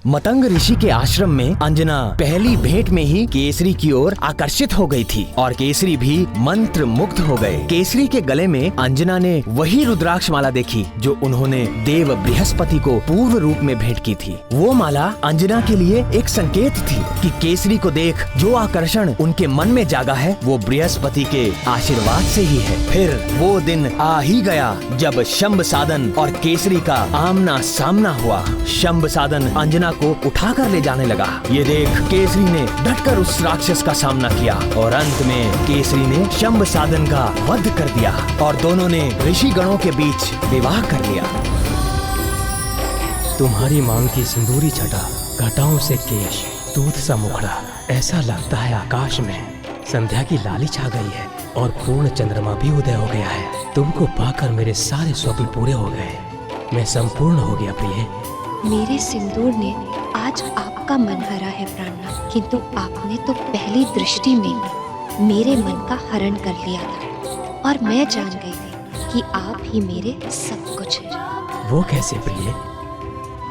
मतंग ऋषि के आश्रम में अंजना पहली भेंट में ही केसरी की ओर आकर्षित हो गई थी और केसरी भी मंत्र मुग्ध हो गए। केसरी के गले में अंजना ने वही रुद्राक्ष माला देखी जो उन्होंने देव बृहस्पति को पूर्व रूप में भेंट की थी। वो माला अंजना के लिए एक संकेत थी कि केसरी को देख जो आकर्षण उनके मन में जागा है वो बृहस्पति के आशीर्वाद से ही है। फिर वो दिन आ ही गया जब शंभ साधन और केसरी का आमना सामना हुआ। शंभ साधन अंजना को उठाकर ले जाने लगा। ये देख केसरी ने डटकर उस राक्षस का सामना किया और अंत में केसरी ने शंभ साधन का वध कर दिया और दोनों ने ऋषि गणों के बीच विवाह कर लिया। तुम्हारी मांग की सिंदूरी छटा, घटाओं से केश, दूध सा मुखड़ा, ऐसा लगता है आकाश में संध्या की लाली छा गई है और पूर्ण चंद्रमा भी उदय हो गया है। तुमको पाकर मेरे सारे स्वप्न पूरे हो गए। मैं संपूर्ण हो गया प्रिय। मेरे सिंदूर ने आज आपका मन हरा है प्राणनाथ, किंतु आपने तो पहली दृष्टि में मेरे मन का हरण कर लिया था और मैं जान गई थी कि आप ही मेरे सब कुछ हैं। वो कैसे प्रिय?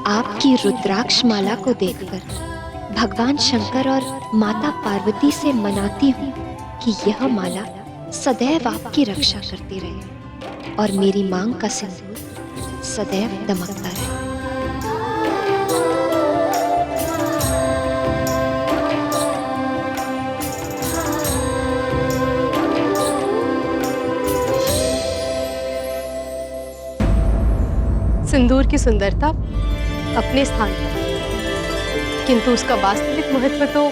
आपकी रुद्राक्ष माला को देखकर भगवान शंकर और माता पार्वती से मनाती हूँ कि यह माला सदैव आपकी रक्षा करती रहे और मेरी मांग का सिंदूर सदैव दमकता रहे। सिंदूर की सुंदरता अपने स्थान पर, किंतु उसका वास्तविक महत्व तो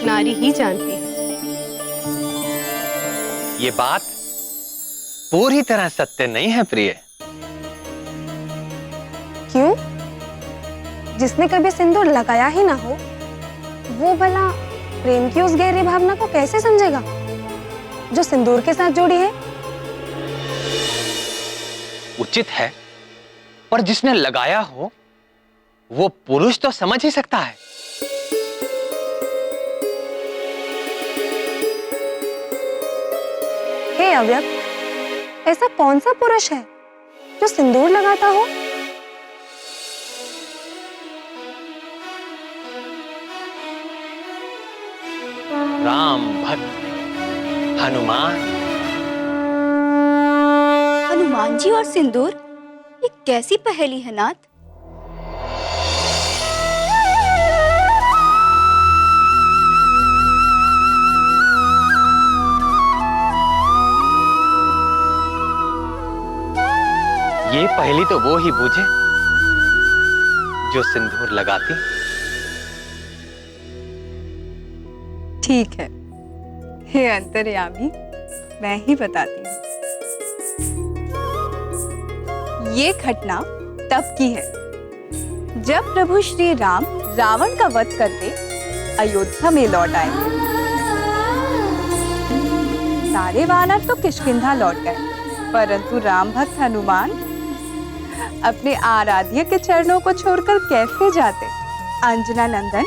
नारी ही जानती है। ये बात पूरी तरह सत्य नहीं है प्रिय। क्यों? जिसने कभी सिंदूर लगाया ही ना हो वो भला प्रेम की उस गहरी भावना को कैसे समझेगा जो सिंदूर के साथ जुड़ी है? उचित है, पर जिसने लगाया हो वो पुरुष तो समझ ही सकता है। हे अव्यक्त, ऐसा कौन सा पुरुष है जो सिंदूर लगाता हो? राम भक्त हनुमान। हनुमान जी और सिंदूर, ये कैसी पहेली है नाथ? ये पहेली तो वो ही बूझे जो सिंदूर लगाती। ठीक है, हे अंतर्यामी, मैं ही बताती हूँ। ये घटना तब की है जब प्रभु श्री राम रावण का वध करके अयोध्या में लौट आए। सारे वानर तो किष्किंधा लौट गए, परंतु राम भक्त हनुमान अपने आराध्य के चरणों को छोड़कर कैसे जाते? अंजना नंदन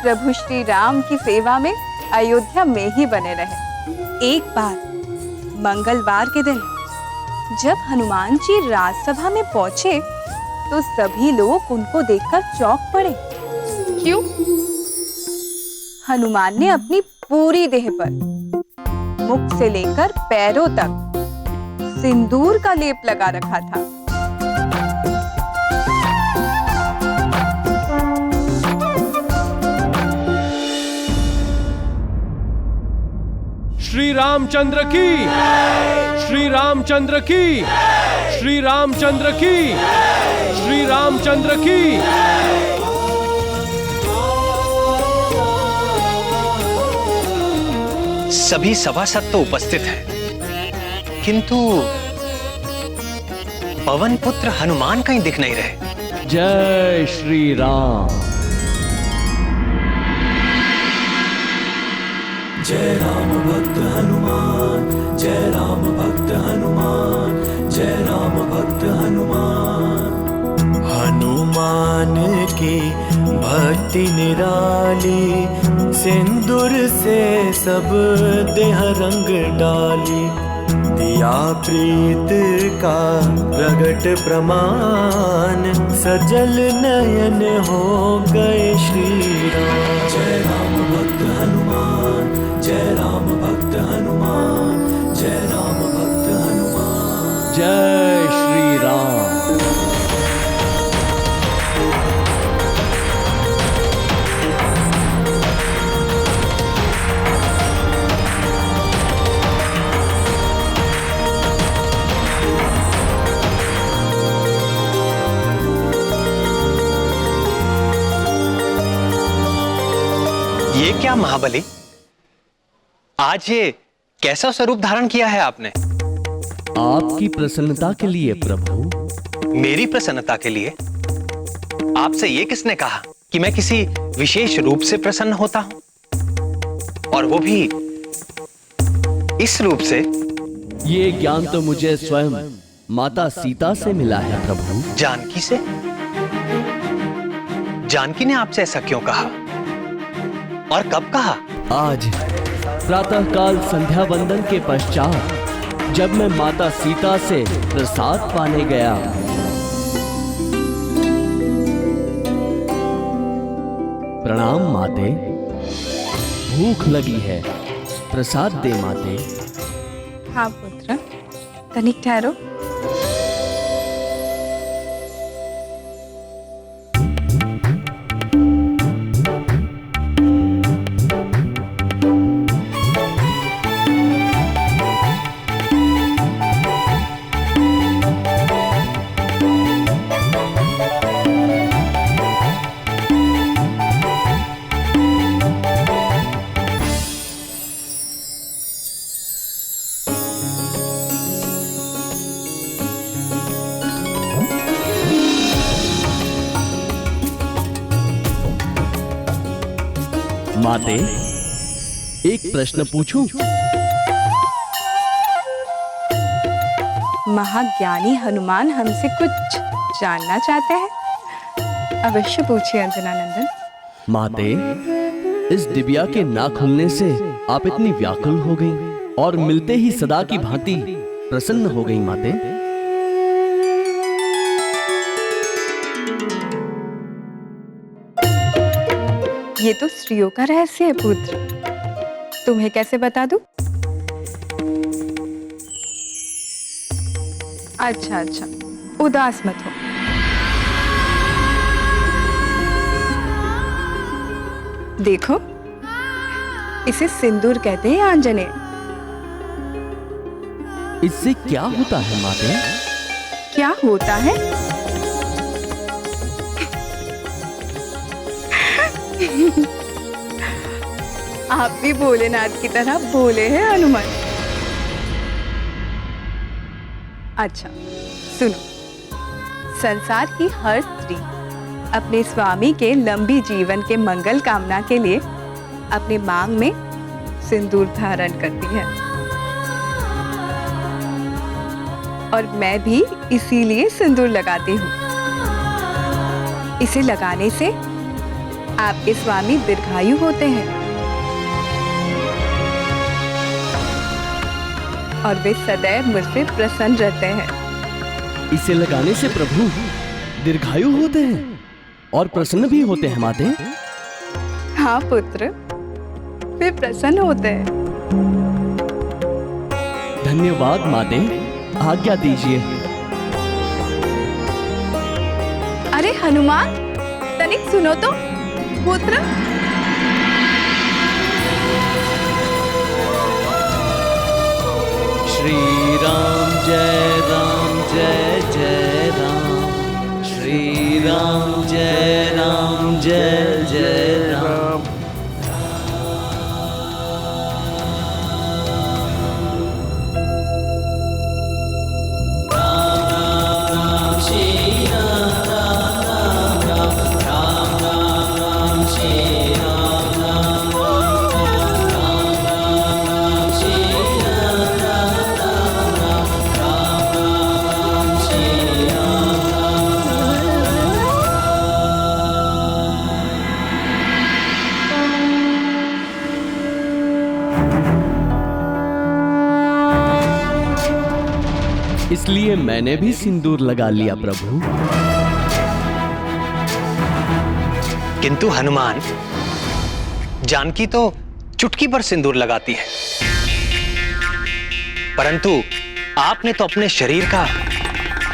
प्रभु श्री राम की सेवा में अयोध्या में ही बने रहे। एक बार मंगलवार के दिन जब हनुमान जी राजसभा में पहुंचे तो सभी लोग उनको देखकर चौंक पड़े। क्यों? हनुमान ने अपनी पूरी देह पर मुख से लेकर पैरों तक सिंदूर का लेप लगा रखा था। श्री रामचंद्र की, श्री रामचंद्र की, श्री रामचंद्र की, श्री रामचंद्र की। सभी सभासद तो उपस्थित हैं, किंतु पवन पुत्र हनुमान कहीं दिख नहीं रहे। जय श्री राम। जय राम भक्त हनुमान, जय राम भक्त हनुमान, जय राम भक्त हनुमान। हनुमान की भक्ति निराली, सिंदूर से सब देह रंग डाली। दिया प्रीत का प्रगट प्रकट प्रमाण, सजल नयन हो गए श्री राम। जय राम भक्त हनुमान, जय राम भक्त हनुमान, जय राम भक्त हनुमान। जय श्री राम। ये क्या महाबली, आज ये कैसा स्वरूप धारण किया है आपने? आपकी प्रसन्नता के लिए प्रभु। मेरी प्रसन्नता के लिए? आपसे ये किसने कहा कि मैं किसी विशेष रूप से प्रसन्न होता हूं, और वो भी इस रूप से? ये ज्ञान तो मुझे स्वयं माता सीता से मिला है प्रभु। जानकी से? जानकी ने आपसे ऐसा क्यों कहा और कब कहा? आज प्रातःकाल संध्या वंदन के पश्चात जब मैं माता सीता से प्रसाद पाने गया, प्रणाम माते, भूख लगी है, प्रसाद दे माते। हाँ पुत्र, तनिक ठहरो। माते, एक प्रश्न पूछूं? महाज्ञानी हनुमान हमसे कुछ जानना चाहते हैं। अवश्य पूछिए अंजना नंदन। माते, इस दिव्या के ना खुलने से आप इतनी व्याकुल हो गईं और मिलते ही सदा की भांति प्रसन्न हो गईं माते। ये तो स्त्रियों का रहस्य है पुत्र, तुम्हें कैसे बता दूं? अच्छा अच्छा, उदास मत हो। देखो, इसे सिंदूर कहते हैं आंजनेय। इससे क्या होता है माते? क्या होता है? आप भी भोलेनाथ की तरह भोले हैं हनुमान। अच्छा सुनो, संसार की हर स्त्री अपने स्वामी के लंबी जीवन के मंगल कामना के लिए अपने मांग में सिंदूर धारण करती है, और मैं भी इसीलिए सिंदूर लगाती हूँ। इसे लगाने से आपके स्वामी दीर्घायु होते हैं और वे सदैव मुझसे प्रसन्न रहते हैं। इसे लगाने से प्रभु दीर्घायु होते हैं और प्रसन्न भी होते हैं माते। हाँ पुत्र, वे प्रसन्न होते हैं। धन्यवाद माते, आज्ञा दीजिए। अरे हनुमान, तनिक सुनो तो पुत्र। श्री राम जय राम जय जय राम, श्री राम जय राम जय जय राम। मैंने भी सिंदूर लगा लिया प्रभु। किंतु हनुमान, जानकी तो चुटकी भर सिंदूर लगाती है, परंतु आपने तो अपने शरीर का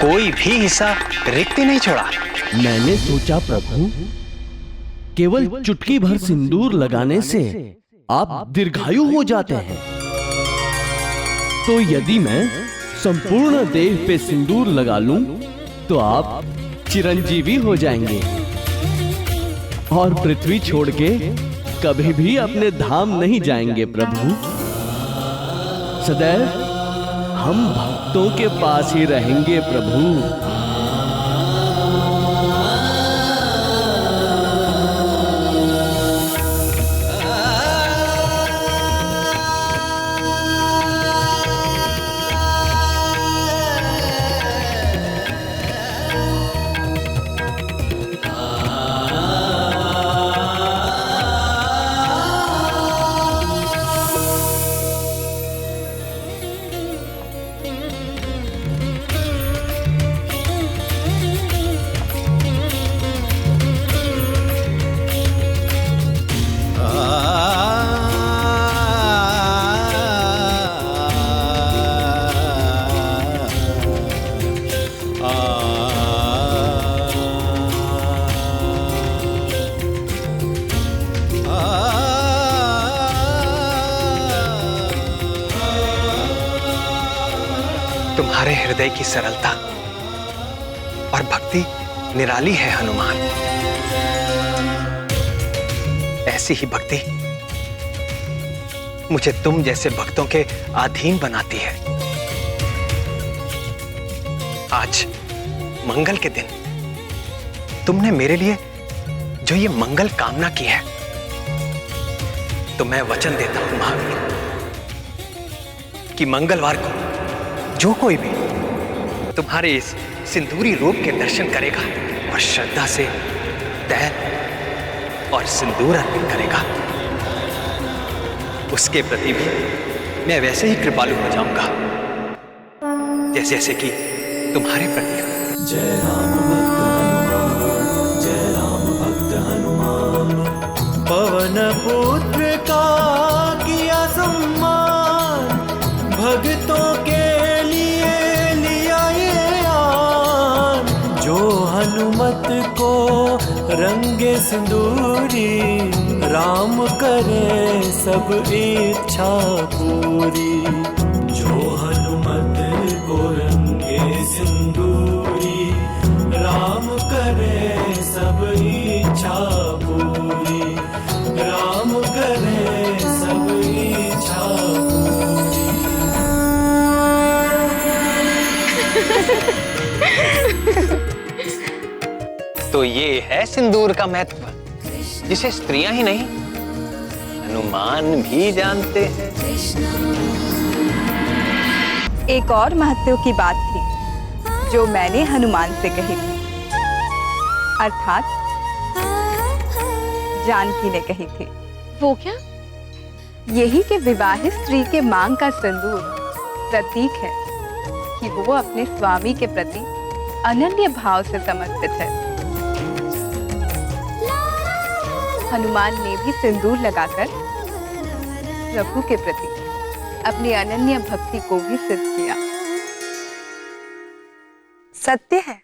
कोई भी हिस्सा रिक्त ही नहीं छोड़ा। मैंने सोचा प्रभु, केवल चुटकी भर सिंदूर लगाने से आप दीर्घायु हो जाते हैं, तो यदि मैं संपूर्ण देह पे सिंदूर लगा लूं तो आप चिरंजीवी हो जाएंगे और पृथ्वी छोड़ के कभी भी अपने धाम नहीं जाएंगे प्रभु। सदैव हम भक्तों के पास ही रहेंगे प्रभु। तुम्हारे हृदय की सरलता और भक्ति निराली है हनुमान। ऐसी ही भक्ति मुझे तुम जैसे भक्तों के अधीन बनाती है। आज मंगल के दिन तुमने मेरे लिए जो ये मंगल कामना की है, तो मैं वचन देता हूं महावीर कि मंगलवार को जो कोई भी तुम्हारे इस सिंदूरी रूप के दर्शन करेगा और श्रद्धा से तैल और सिंदूर अर्पित करेगा, उसके प्रति भी मैं वैसे ही कृपालु हो जाऊंगा जैसे जैसे कि तुम्हारे प्रति। जय राम भक्त हनुमान, जय राम भक्त हनुमान। पवन पुत्र का किया सम्मान, भक्तों के हनुमत को रंगे सिंदूरी, राम करे सब इच्छा पूरी। जो हनुमत को रंगे सिंदूरी, राम करे सब इच्छा पूरी, राम करे सब इच्छा पूरी। तो ये है सिंदूर का महत्व, जिसे स्त्रियां ही नहीं हनुमान भी जानते हैं। एक और महत्व की बात थी जो मैंने हनुमान से कही थी, अर्थात जानकी ने कही थी। वो क्या? यही कि विवाहित स्त्री के मांग का सिंदूर प्रतीक है कि वो अपने स्वामी के प्रति अनन्य भाव से समर्पित है। हनुमान ने भी सिंदूर लगाकर प्रभु के प्रति अपनी अनन्य भक्ति को भी सिद्ध किया। सत्य है,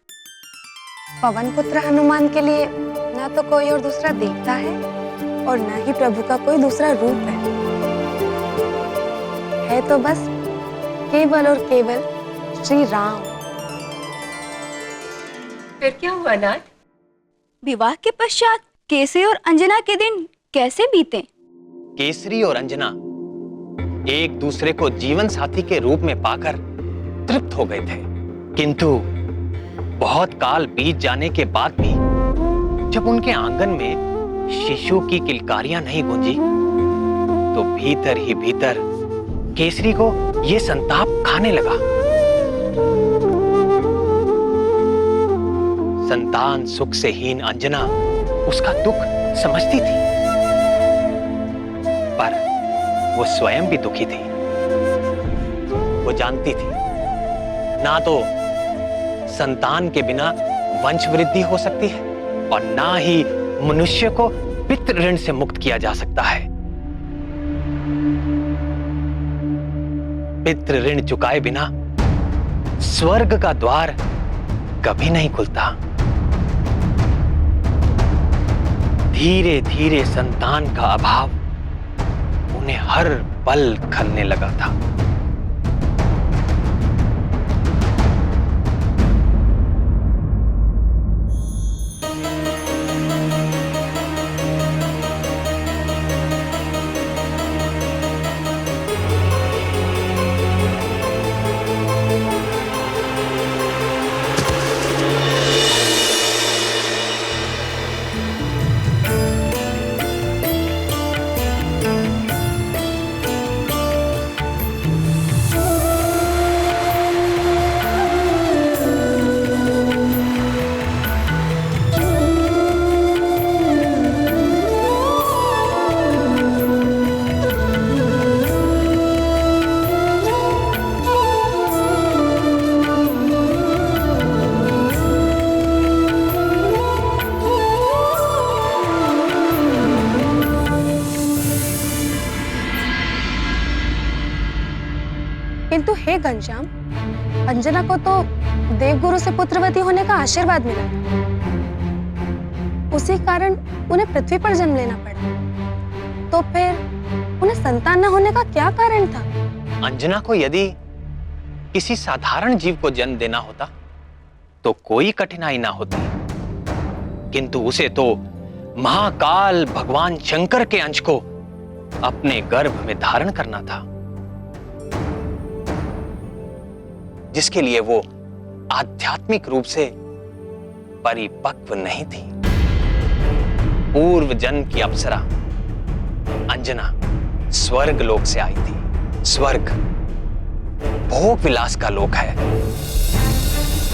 पवन पुत्र हनुमान के लिए न तो कोई और दूसरा देवता है और न ही प्रभु का कोई दूसरा रूप है तो बस केवल और केवल श्री राम। फिर क्या हुआ नाथ? विवाह के पश्चात केसरी और अंजना के दिन कैसे बीते? केसरी और अंजना एक दूसरे को जीवन साथी के रूप में पाकर तृप्त हो गए थे, किंतु बहुत काल बीत जाने के बाद भी जब उनके आंगन में शिशु की किलकारियां नहीं गूंजी, तो भीतर ही भीतर केसरी को यह संताप खाने लगा। संतान सुख से हीन अंजना उसका दुख समझती थी, पर वो स्वयं भी दुखी थी। वो जानती थी ना तो संतान के बिना वंश वृद्धि हो सकती है और ना ही मनुष्य को पितृ ऋण से मुक्त किया जा सकता है। पितृ ऋण चुकाए बिना स्वर्ग का द्वार कभी नहीं खुलता। धीरे धीरे संतान का अभाव उन्हें हर पल खलने लगा था। किंतु हे घनश्याम, अंजना को तो देवगुरु से पुत्रवती होने का आशीर्वाद मिला था। उसी कारण उन्हें पृथ्वी पर जन्म लेना पड़ा। तो फिर उन्हें संतान न होने का क्या कारण था? अंजना को यदि किसी साधारण जीव को जन्म देना होता तो कोई कठिनाई ना होती, किंतु उसे तो महाकाल भगवान शंकर के अंश को अपने गर्भ में धारण करना था, जिसके लिए वो आध्यात्मिक रूप से परिपक्व नहीं थी। पूर्व जन्म की अप्सरा अंजना स्वर्ग लोक से आई थी। स्वर्ग भोग विलास का लोक है,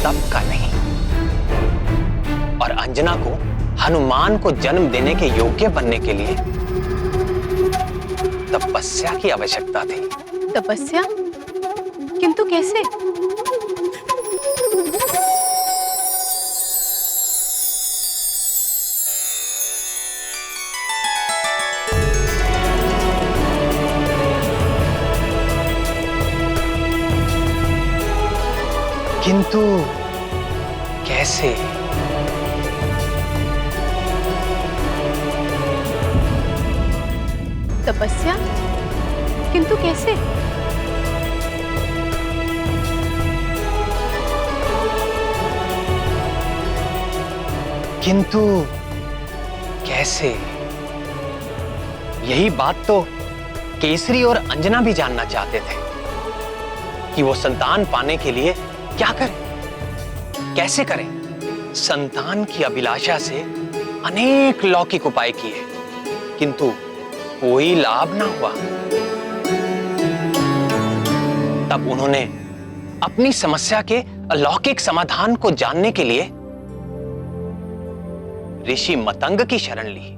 तप का नहीं। और अंजना को हनुमान को जन्म देने के योग्य बनने के लिए तपस्या की आवश्यकता थी। तपस्या? किंतु कैसे? किंतु कैसे? तपस्या? किंतु कैसे? किंतु कैसे? यही बात तो केसरी और अंजना भी जानना चाहते थे कि वो संतान पाने के लिए क्या करें, कैसे करें। संतान की अभिलाषा से अनेक लौकिक उपाय किए, किंतु कोई लाभ ना हुआ। तब उन्होंने अपनी समस्या के अलौकिक समाधान को जानने के लिए ऋषि मतंग की शरण ली।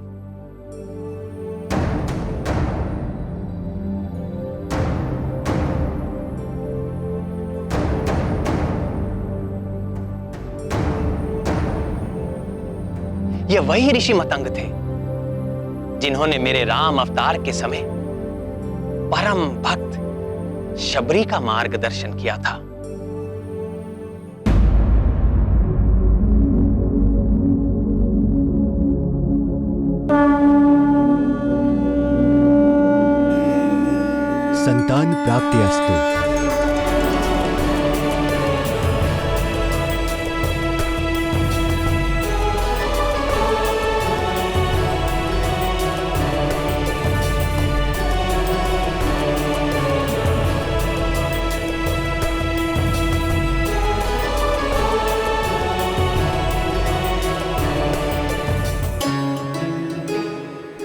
ये वही ऋषि मतंग थे जिन्होंने मेरे राम अवतार के समय परम भक्त शबरी का मार्गदर्शन किया था। संतान प्राप्ति अस्तु।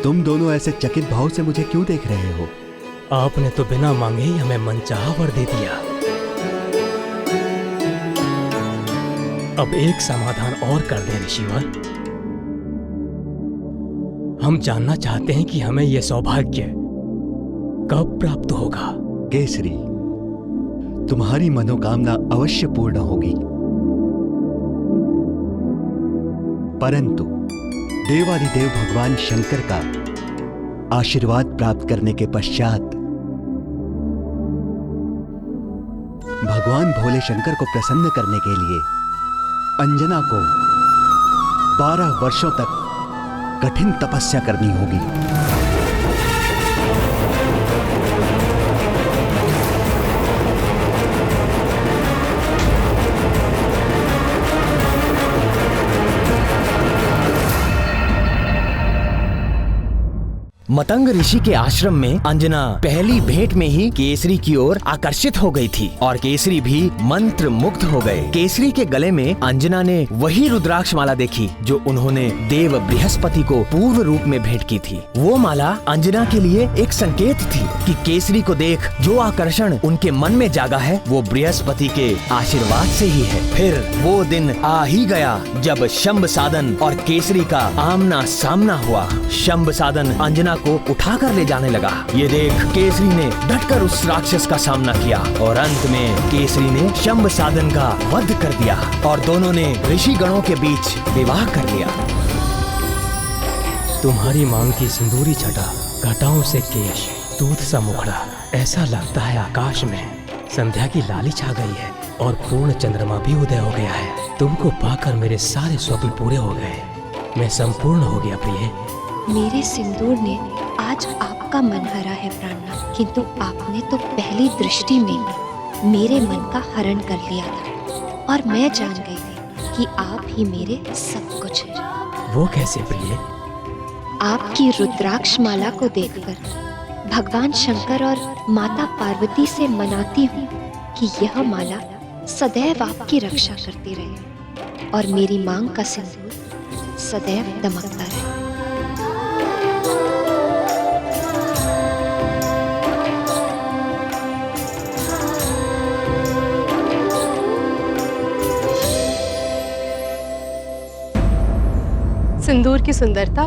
तुम दोनों ऐसे चकित भाव से मुझे क्यों देख रहे हो? आपने तो बिना मांगे ही हमें मनचाहा वर दे दिया। अब एक समाधान और कर दें ऋषिवर। हम जानना चाहते हैं कि हमें यह सौभाग्य कब प्राप्त होगा। केसरी, तुम्हारी मनोकामना अवश्य पूर्ण होगी। परंतु देवादिदेव भगवान शंकर का आशीर्वाद प्राप्त करने के पश्चात भगवान भोले शंकर को प्रसन्न करने के लिए अंजना को 12 वर्षों तक कठिन तपस्या करनी होगी। मतंग ऋषि के आश्रम में अंजना पहली भेंट में ही केसरी की ओर आकर्षित हो गई थी और केसरी भी मंत्र मुग्ध हो गए। केसरी के गले में अंजना ने वही रुद्राक्ष माला देखी जो उन्होंने देव बृहस्पति को पूर्व रूप में भेंट की थी। वो माला अंजना के लिए एक संकेत थी कि केसरी को देख जो आकर्षण उनके मन में जागा है वो बृहस्पति के आशीर्वाद से ही है। फिर वो दिन आ ही गया जब शंभ साधन और केसरी का आमना सामना हुआ। शंभ साधन अंजना को उठाकर ले जाने लगा। ये देख केसरी ने डटकर उस राक्षस का सामना किया और अंत में केसरी ने शंभ साधन का वध कर दिया और दोनों ने ऋषि गणों के बीच विवाह कर लिया। तुम्हारी मांग की सिंदूरी छटा, घटाओं से केश, दूध सा मुखड़ा, ऐसा लगता है आकाश में संध्या की लाली छा गई है और पूर्ण चंद्रमा भी उदय हो गया है। तुमको पाकर मेरे सारे स्वप्न पूरे हो गए। मैं संपूर्ण हो गया प्रिय। मेरे सिंदूर ने आज आपका मन हरा है प्राणनाथ, किंतु आपने तो पहली दृष्टि में मेरे मन का हरण कर लिया था और मैं जान गई थी कि आप ही मेरे सब कुछ हैं। वो कैसे प्रिय? आपकी रुद्राक्ष माला को देखकर भगवान शंकर और माता पार्वती से मनाती हूँ कि यह माला सदैव आपकी रक्षा करती रहे और मेरी मांग का सिंदूर सदैव दमकता रहे। सिंदूर की सुंदरता